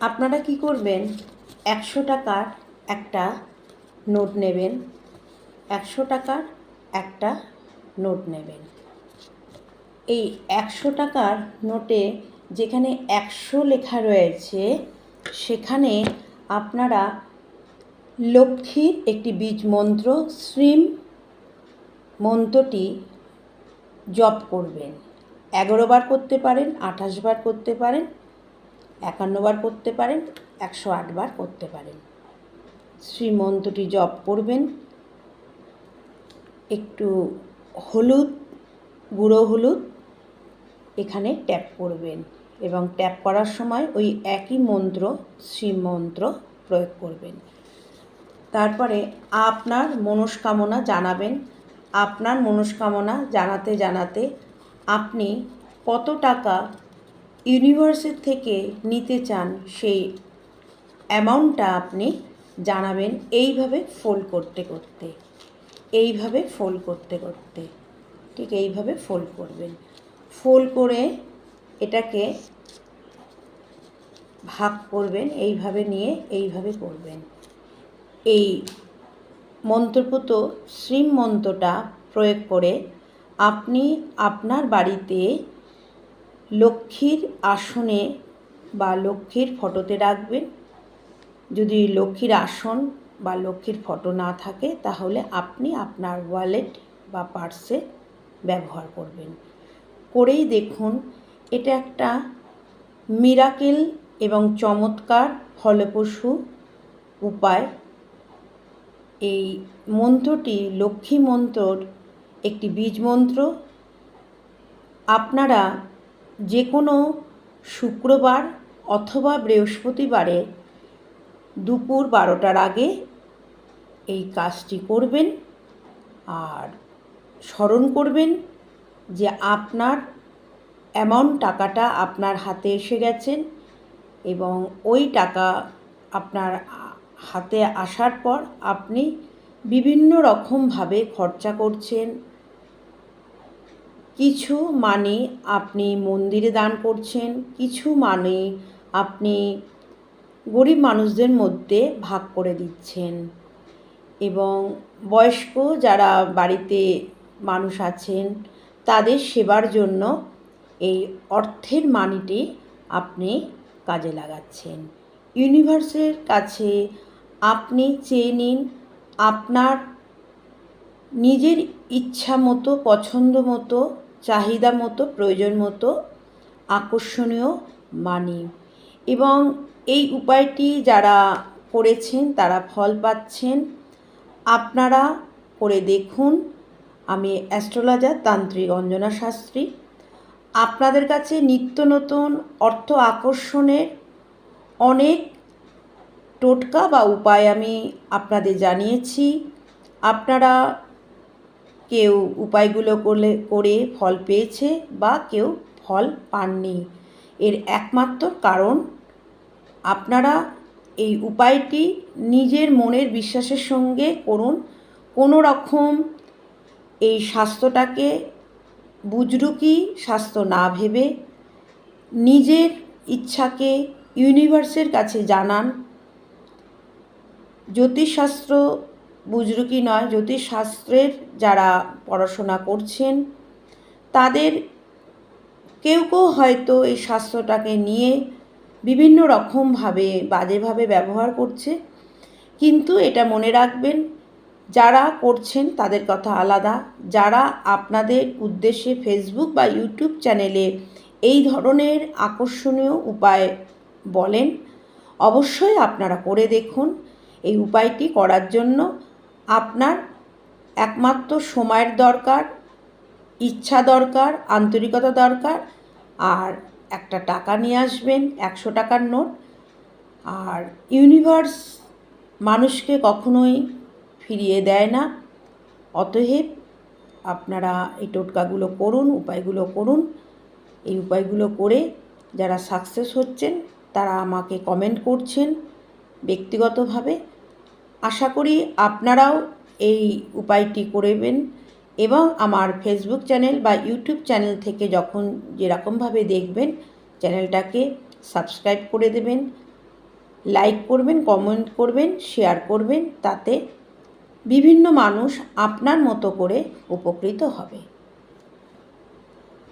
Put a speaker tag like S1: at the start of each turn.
S1: আপনারা কি করবেন, 100 টাকার একটা নোট নেবেন। 100 টাকার একটা নোট নেবেন। এই 100 টাকার নোটে যেখানে 100 লেখা রয়েছে সেখানে আপনারা লক্ষ্মীর একটি বীজ মন্ত্র শ্রীম মন্ত্রটি জপ করবেন। 11 বার করতে পারেন, 28 বার করতে পারেন, 51 বার করতে পারেন, 108 বার করতে পারেন। শ্রীমন্ত্রটি জপ করবেন। একটু হলুদ, গুঁড়ো হলুদ এখানে ট্যাপ করবেন এবং ট্যাপ করার সময় ওই একই মন্ত্র শ্রীমন্ত্র প্রয়োগ করবেন। তারপরে আপনার মনস্কামনা জানাবেন। আপনার মনস্কামনা জানাতে জানাতে আপনি কত টাকা ইউনিভার্সের থেকে নিতে চান সেই অ্যামাউন্টটা আপনি জানাবেন। এইভাবে ফোল্ড করতে করতে ঠিক এইভাবে ফোল্ড করবেন। ফোল্ড করে এটাকে ভাগ করবেন, এইভাবে নিয়ে এইভাবে করবেন। এই মন্ত্রপুত শ্রীম মন্ত্রটা প্রয়োগ করে আপনি আপনার বাড়িতে লক্ষ্মীর আসনে বা লক্ষ্মীর ফটোতে রাখবেন। যদি লক্ষ্মীর আসন বা লক্ষ্মীর ফটো না থাকে তাহলে আপনি আপনার ওয়ালেট বা পার্সে ব্যবহার করবেন। করেই দেখুন, এটা একটা মিরাকেল এবং চমৎকার ফলপ্রসূ উপায়। এই মন্ত্রটি লক্ষ্মী মন্ত্রর একটি বীজ মন্ত্র। আপনারা যে কোনো শুক্রবার অথবা বৃহস্পতিবারে দুপুর 12টার আগে এই কাজটি করবেন। আর স্মরণ করবেন যে আপনার টাকাটা আপনার হাতে এসে গেছেন এবং ওই টাকা আপনার হাতে আসার পর আপনি বিভিন্ন রকমভাবে খরচা করছেন। কিছু মানি আপনি মন্দিরে দান করছেন, কিছু মানি আপনি গরিব মানুষদের মধ্যে ভাগ করে দিচ্ছেন এবং বয়স্ক যারা বাড়িতে মানুষ আছেন তাদের সেবার জন্য এই অর্থের মানিটি আপনি কাজে লাগাচ্ছেন। ইউনিভার্সের কাছে আপনি চেয়ে নিন আপনার নিজের ইচ্ছা মতো, পছন্দ মতো, চাহিদা মতো, প্রয়োজন মতো আকর্ষণীয় মানি। এবং এই উপায়টি যারা করেছেন তারা ফল পাচ্ছেন। আপনারা করে দেখুন। আমি অ্যাস্ট্রোলজার তান্ত্রিক অঞ্জনা শাস্ত্রী। আপনাদের কাছে নিত্য নতুন অর্থ আকর্ষণের অনেক টোটকা বা উপায় আমি আপনাদের জানিয়েছি। আপনারা কেউ উপায়গুলো করে ফল পেয়েছে বা কেউ ফল পাননি। এর একমাত্র কারণ আপনারা এই উপায়টি নিজের মনের বিশ্বাসের সঙ্গে করুন। কোনো রকম এই স্বাস্থ্যটাকে বুজরুকি স্বাস্থ্য না ভেবে নিজের ইচ্ছাকে ইউনিভার্সের কাছে জানান। জ্যোতিষশাস্ত্র বুজরুকি নয়, জ্যোতিষশাস্ত্রের যারা পড়াশোনা করছেন তাদের কেউ কেউ হয়তো এই শাস্ত্রটাকে নিয়ে বিভিন্ন রকমভাবে বাজেভাবে ব্যবহার করছে, কিন্তু এটা মনে রাখবেন যারা করছেন তাদের কথা আলাদা। যারা আপনাদের উদ্দেশ্যে ফেসবুক বা ইউটিউব চ্যানেলে এই ধরনের আকর্ষণীয় উপায় বলেন, অবশ্যই আপনারা করে দেখুন। এই উপায়টি করার জন্য আপনার একমাত্র সময়ের দরকার, ইচ্ছা দরকার, আন্তরিকতা দরকার, আর একটা টাকা নিয়ে আসবেন, 100 টাকার নোট। আর ইউনিভার্স মানুষকে কখনোই ফিরিয়ে দেয় না। অতএব আপনারা এই টোটকাগুলো করুন, উপায়গুলো করুন। এই উপায়গুলো করে যারা সাকসেস হচ্ছেন তারা আমাকে কমেন্ট করছেন ব্যক্তিগতভাবে। আশা করি আপনারাও এই উপায়টি করবেন এবং আমার ফেসবুক চ্যানেল বা ইউটিউব চ্যানেল থেকে যখন যেরকমভাবে দেখবেন চ্যানেলটাকে সাবস্ক্রাইব করে দেবেন। লাইক করবেন, কমেন্ট করবেন, শেয়ার করবেন, তাতে বিভিন্ন মানুষ আপনার মতো করে উপকৃত হবে।